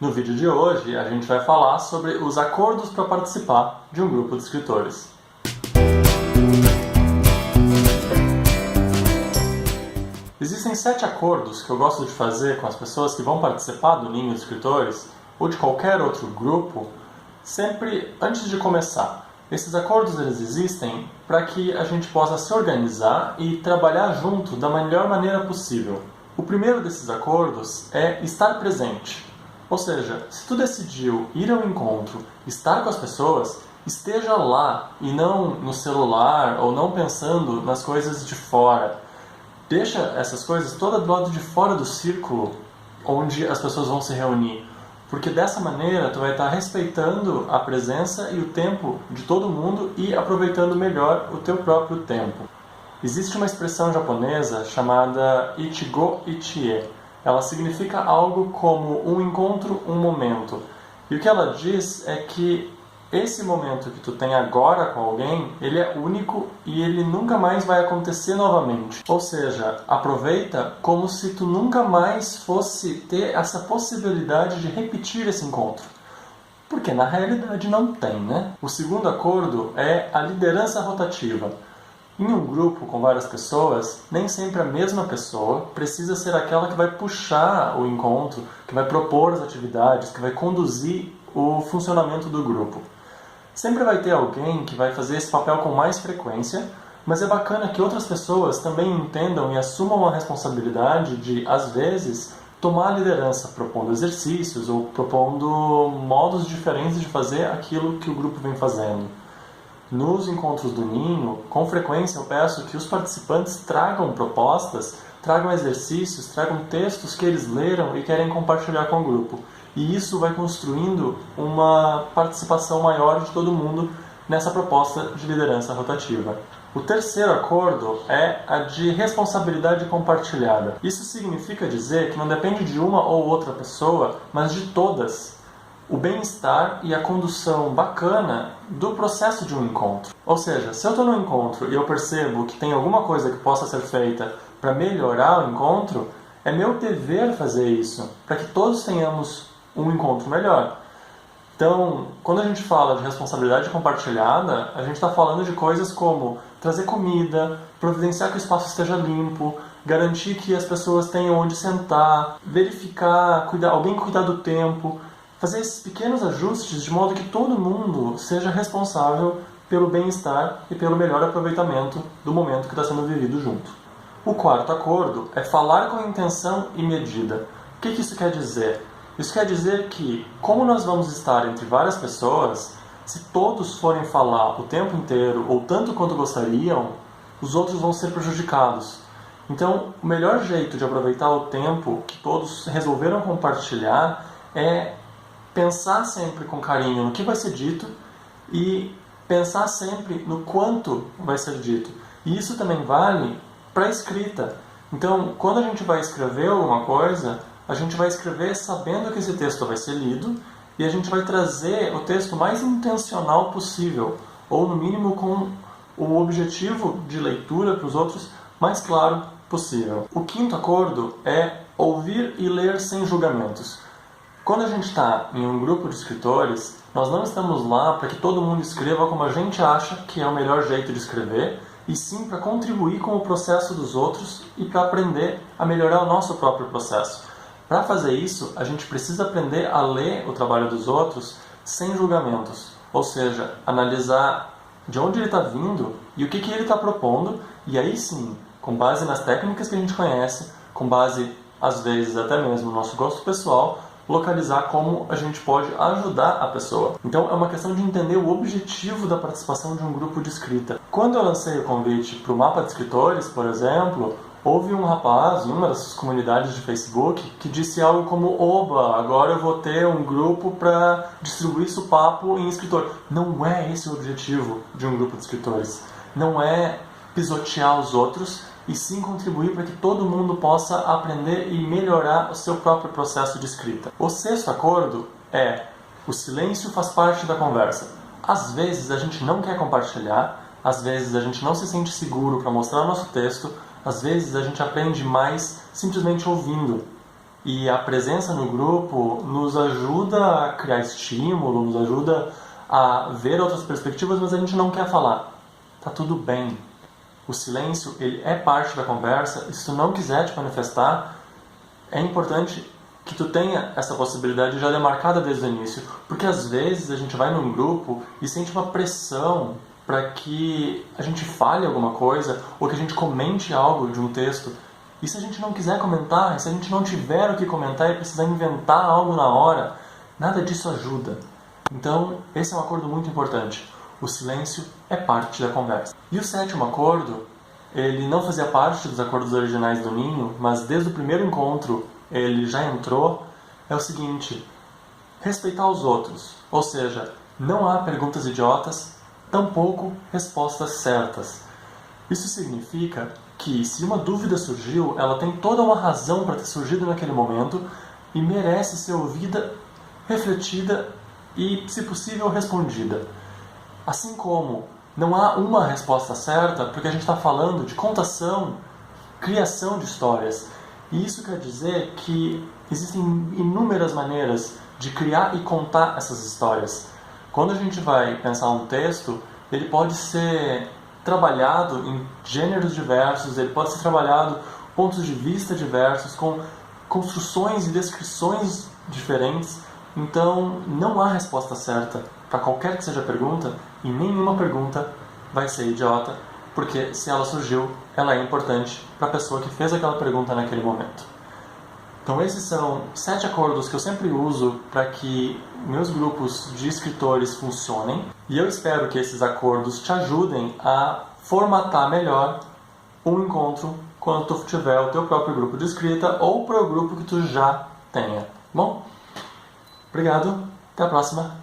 No vídeo de hoje, a gente vai falar sobre os acordos para participar de um grupo de escritores. Existem 7 acordos que eu gosto de fazer com as pessoas que vão participar do Ninho de Escritores ou de qualquer outro grupo, sempre antes de começar. Esses acordos eles existem para que a gente possa se organizar e trabalhar junto da melhor maneira possível. O primeiro desses acordos é estar presente. Ou seja, se tu decidiu ir ao encontro, estar com as pessoas, esteja lá e não no celular ou não pensando nas coisas de fora. Deixa essas coisas todas do lado de fora do círculo onde as pessoas vão se reunir. Porque dessa maneira tu vai estar respeitando a presença e o tempo de todo mundo e aproveitando melhor o teu próprio tempo. Existe uma expressão japonesa chamada Ichigo Ichie. Ela significa algo como um encontro, um momento. E o que ela diz é que esse momento que tu tem agora com alguém, ele é único e ele nunca mais vai acontecer novamente. Ou seja, aproveita como se tu nunca mais fosse ter essa possibilidade de repetir esse encontro. Porque na realidade não tem, né? O segundo acordo é a liderança rotativa. Em um grupo com várias pessoas, nem sempre a mesma pessoa precisa ser aquela que vai puxar o encontro, que vai propor as atividades, que vai conduzir o funcionamento do grupo. Sempre vai ter alguém que vai fazer esse papel com mais frequência, mas é bacana que outras pessoas também entendam e assumam a responsabilidade de, às vezes, tomar a liderança, propondo exercícios ou propondo modos diferentes de fazer aquilo que o grupo vem fazendo. Nos encontros do Ninho, com frequência eu peço que os participantes tragam propostas, tragam exercícios, tragam textos que eles leram e querem compartilhar com o grupo. E isso vai construindo uma participação maior de todo mundo nessa proposta de liderança rotativa. O terceiro acordo é a de responsabilidade compartilhada. Isso significa dizer que não depende de uma ou outra pessoa, mas de todas, o bem-estar e a condução bacana do processo de um encontro. Ou seja, se eu estou no encontro e eu percebo que tem alguma coisa que possa ser feita para melhorar o encontro, é meu dever fazer isso, para que todos tenhamos um encontro melhor. Então, quando a gente fala de responsabilidade compartilhada, a gente está falando de coisas como trazer comida, providenciar que o espaço esteja limpo, garantir que as pessoas tenham onde sentar, verificar, alguém cuidar do tempo, fazer esses pequenos ajustes de modo que todo mundo seja responsável pelo bem-estar e pelo melhor aproveitamento do momento que está sendo vivido junto. O quarto acordo é falar com intenção e medida. O que isso quer dizer? Isso quer dizer que, como nós vamos estar entre várias pessoas, se todos forem falar o tempo inteiro ou tanto quanto gostariam, os outros vão ser prejudicados. Então, o melhor jeito de aproveitar o tempo que todos resolveram compartilhar é pensar sempre com carinho no que vai ser dito e pensar sempre no quanto vai ser dito. E isso também vale para a escrita. Então, quando a gente vai escrever alguma coisa, a gente vai escrever sabendo que esse texto vai ser lido e a gente vai trazer o texto mais intencional possível, ou no mínimo com o objetivo de leitura para os outros mais claro possível. O quinto acordo é ouvir e ler sem julgamentos. Quando a gente está em um grupo de escritores, nós não estamos lá para que todo mundo escreva como a gente acha que é o melhor jeito de escrever, e sim para contribuir com o processo dos outros e para aprender a melhorar o nosso próprio processo. Para fazer isso, a gente precisa aprender a ler o trabalho dos outros sem julgamentos, ou seja, analisar de onde ele está vindo e o que ele está propondo, e aí sim, com base nas técnicas que a gente conhece, com base, às vezes, até mesmo no nosso gosto pessoal, localizar como a gente pode ajudar a pessoa. Então é uma questão de entender o objetivo da participação de um grupo de escrita. Quando eu lancei o convite para o Mapa de Escritores, por exemplo, houve um rapaz em uma dessas comunidades de Facebook que disse algo como: "Oba, agora eu vou ter um grupo para distribuir supapo em escritor". Não é esse o objetivo de um grupo de escritores. Não é pisotear os outros, e sim contribuir para que todo mundo possa aprender e melhorar o seu próprio processo de escrita. O sexto acordo é: o silêncio faz parte da conversa. Às vezes a gente não quer compartilhar, às vezes a gente não se sente seguro para mostrar o nosso texto, às vezes a gente aprende mais simplesmente ouvindo. e a presença no grupo nos ajuda a criar estímulo, nos ajuda a ver outras perspectivas, mas a gente não quer falar. Tá tudo bem. O silêncio, ele é parte da conversa, e se tu não quiser te manifestar, é importante que tu tenha essa possibilidade já demarcada desde o início, porque às vezes a gente vai num grupo e sente uma pressão para que a gente fale alguma coisa ou que a gente comente algo de um texto. E se a gente não quiser comentar, se a gente não tiver o que comentar e precisar inventar algo na hora, nada disso ajuda. Então, esse é um acordo muito importante. O silêncio é parte da conversa. E o sétimo acordo, ele não fazia parte dos acordos originais do Ninho, mas desde o primeiro encontro ele já entrou, é o seguinte: respeitar os outros. Ou seja, não há perguntas idiotas, tampouco respostas certas. Isso significa que, se uma dúvida surgiu, ela tem toda uma razão para ter surgido naquele momento e merece ser ouvida, refletida e, se possível, respondida. Assim como não há uma resposta certa, porque a gente está falando de contação, criação de histórias. E isso quer dizer que existem inúmeras maneiras de criar e contar essas histórias. Quando a gente vai pensar um texto, ele pode ser trabalhado em gêneros diversos, ele pode ser trabalhado pontos de vista diversos, com construções e descrições diferentes. Então, não há resposta certa para qualquer que seja a pergunta, e nenhuma pergunta vai ser idiota, porque se ela surgiu, ela é importante para a pessoa que fez aquela pergunta naquele momento. Então esses são 7 acordos que eu sempre uso para que meus grupos de escritores funcionem, e eu espero que esses acordos te ajudem a formatar melhor um encontro quando tu tiver o teu próprio grupo de escrita ou para o grupo que tu já tenha. Bom, obrigado, até a próxima.